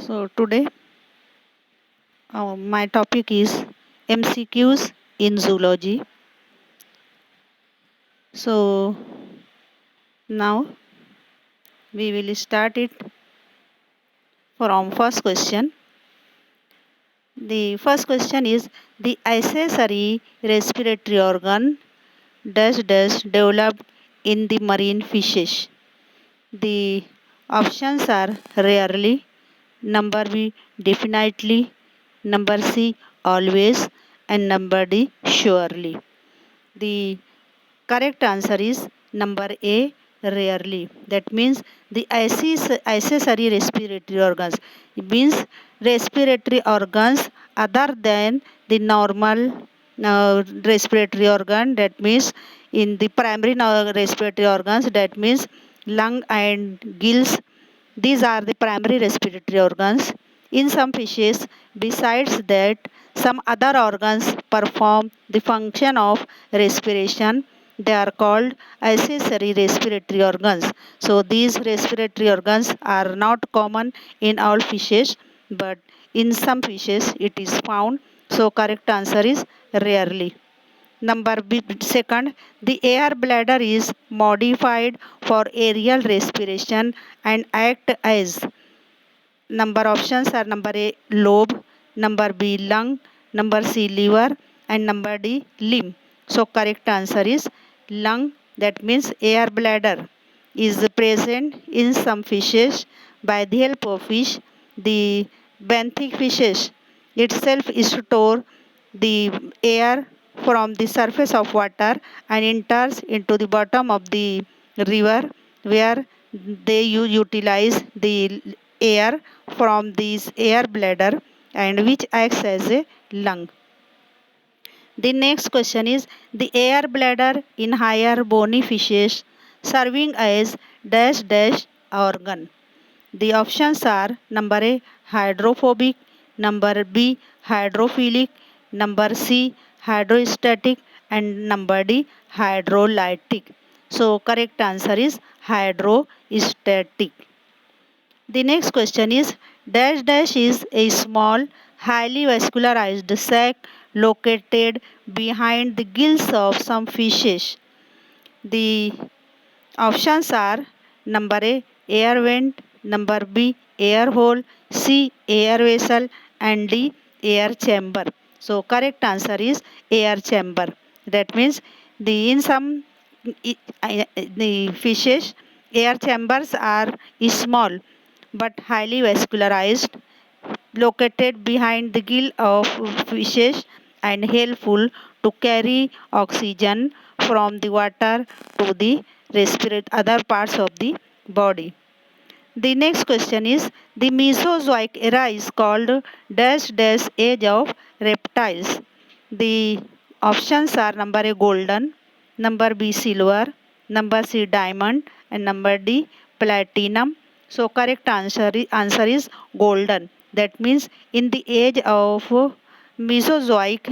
So today my topic is MCQs in zoology. So now we will start it from first question. The first question is the accessory respiratory organ dash developed in the marine fishes. The options are rarely, number B definitely, number C always, and number D surely. The correct answer is number A, rarely. That means the accessory respiratory organs. It means respiratory organs other than the normal respiratory organ. That means in the primary respiratory organs, that means lung and gills. These are the primary respiratory organs. In some fishes, besides that, some other organs perform the function of respiration. They are called accessory respiratory organs. So, these respiratory organs are not common in all fishes, but in some fishes it is found. So, correct answer is rarely. Number B, second, the air bladder is modified for aerial respiration and act as number options are number A lobe, number B lung, number C liver, and number D limb. So correct answer is lung. That means air bladder is present in some fishes by the help of fish. The benthic fishes itself store the air from the surface of water and enters into the bottom of the river where they utilize the air from this air bladder and which acts as a lung. The next question is the air bladder in higher bony fishes serving as dash organ. The options are number A hydrophobic, number B hydrophilic, number C hydrostatic, and number D hydrolytic. So correct answer is hydrostatic. The next question is dash is a small highly vascularized sac located behind the gills of some fishes. The options are number A air vent, number B air hole, C air vessel, and D air chamber. So correct answer is air chamber. That means the in some the fishes air chambers are small but highly vascularized, located behind the gill of fishes and helpful to carry oxygen from the water to the respirate other parts of the body. The next question is the Mesozoic era is called dash age of reptiles. The options are number A golden, number B silver, number C diamond, and number D platinum. So correct answer is golden. That means in the age of Mesozoic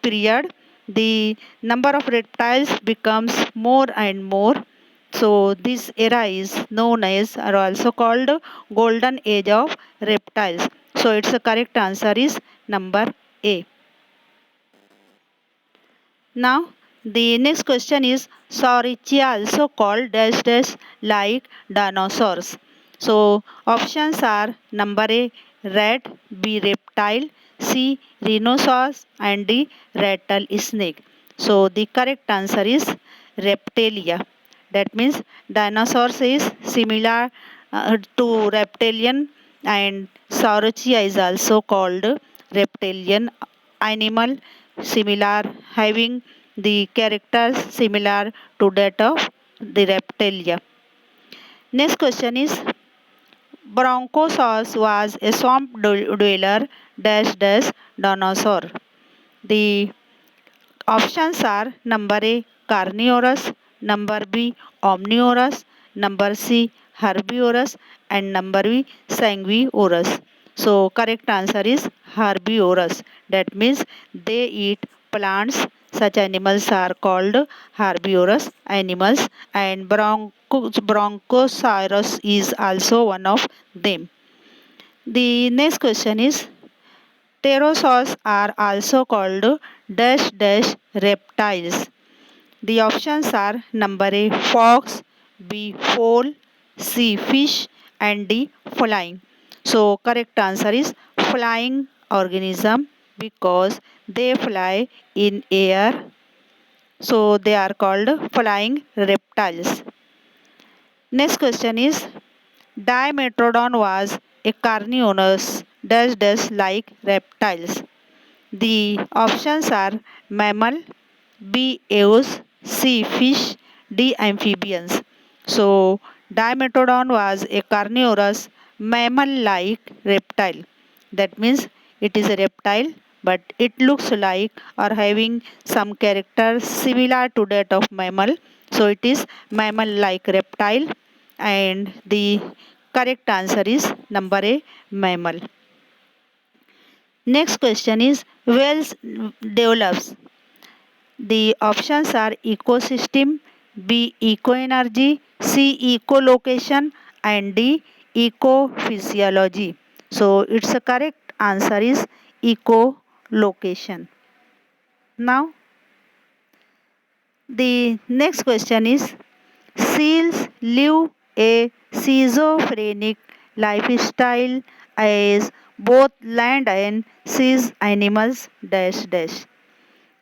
period, the number of reptiles becomes more and more. So this era is known as or also called golden age of reptiles. So its correct answer is number A. Now the next question is Saurischia also called dash like dinosaurs. So options are number A rat, B reptile, C rhinoceros, and D rattlesnake. So the correct answer is reptilia. That means dinosaurs is similar to reptilian and Saurischia is also called reptilian animal similar having the characters similar to that of the reptilia. Next question is Bronchosaurus was a swamp dweller dash dinosaur. The options are number A carnivorous, number B omnivorous, number C herbivorous, and number B sanguivorous. So correct answer is herbivorous. That means they eat plants. Such animals are called herbivorous animals and Bronchosaurus is also one of them. The next question is pterosaurs are also called dash dash reptiles. The options are number A fox, B foal, C fish and D flying. So correct answer is flying organism because they fly in air. So they are called flying reptiles. Next question is Dimetrodon was a carnivorous dash dash like reptiles. The options are mammal, B. Eos, C. Fish, D. Amphibians. So, Dimetrodon was a carnivorous mammal-like reptile. That means it is a reptile, but it looks like or having some character similar to that of mammal. So, it is mammal-like reptile, and the correct answer is number A, mammal. Next question is whales develops. The options are ecosystem, B ecoenergy, C ecolocation and D ecophysiology. So its a correct answer is ecolocation. Now the next question is seals live a schizophrenic lifestyle as both land and sea animals dash dash.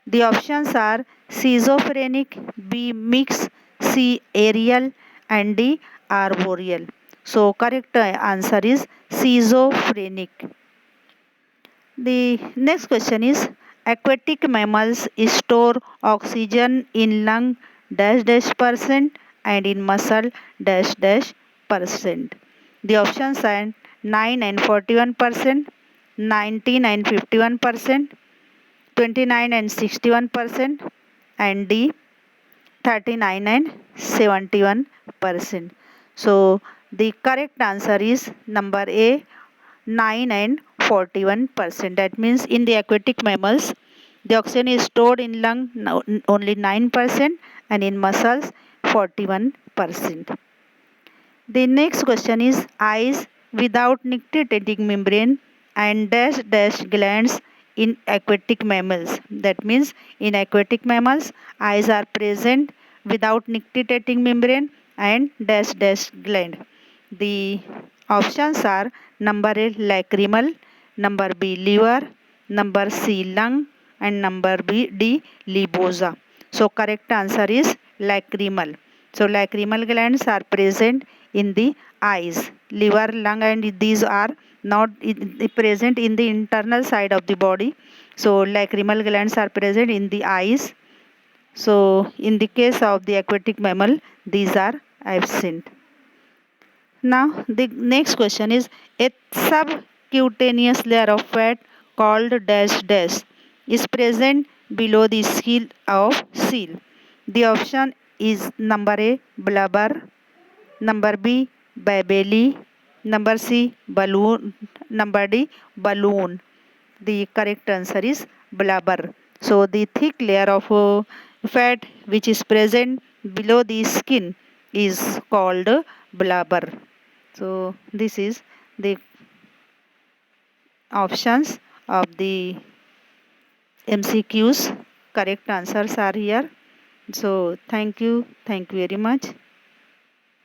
The options are schizophrenic, B mixed, C aerial and D arboreal. So correct answer is schizophrenic. The next question is aquatic mammals store oxygen in lung dash dash percent and in muscle dash dash percent. The options are 9 and 41%, 19 and 51%, 29 and 61% and D 39 and 71%. So the correct answer is number A 9 and 41%. That means in the aquatic mammals the oxygen is stored in lung only 9% and in muscles 41%. The next question is eyes without nictitating membrane and dash dash glands in aquatic mammals. That means in aquatic mammals, eyes are present without nictitating membrane and dash dash gland. The options are number A lacrimal, number B liver, number C lung and number B D libosa. So correct answer is lacrimal. So lacrimal glands are present in the eyes. Liver, lung and these are not present in the internal side of the body. So lacrimal glands are present in the eyes. So in the case of the aquatic mammal, these are absent. Now the next question is a subcutaneous layer of fat called dash dash is present below the skin of seal. The option is number A blubber, number B babeli, number C balloon, number D balloon. The correct answer is blubber. So the thick layer of fat which is present below the skin is called blubber. So this is the options of the MCQs. Correct answers are here. So thank you very much.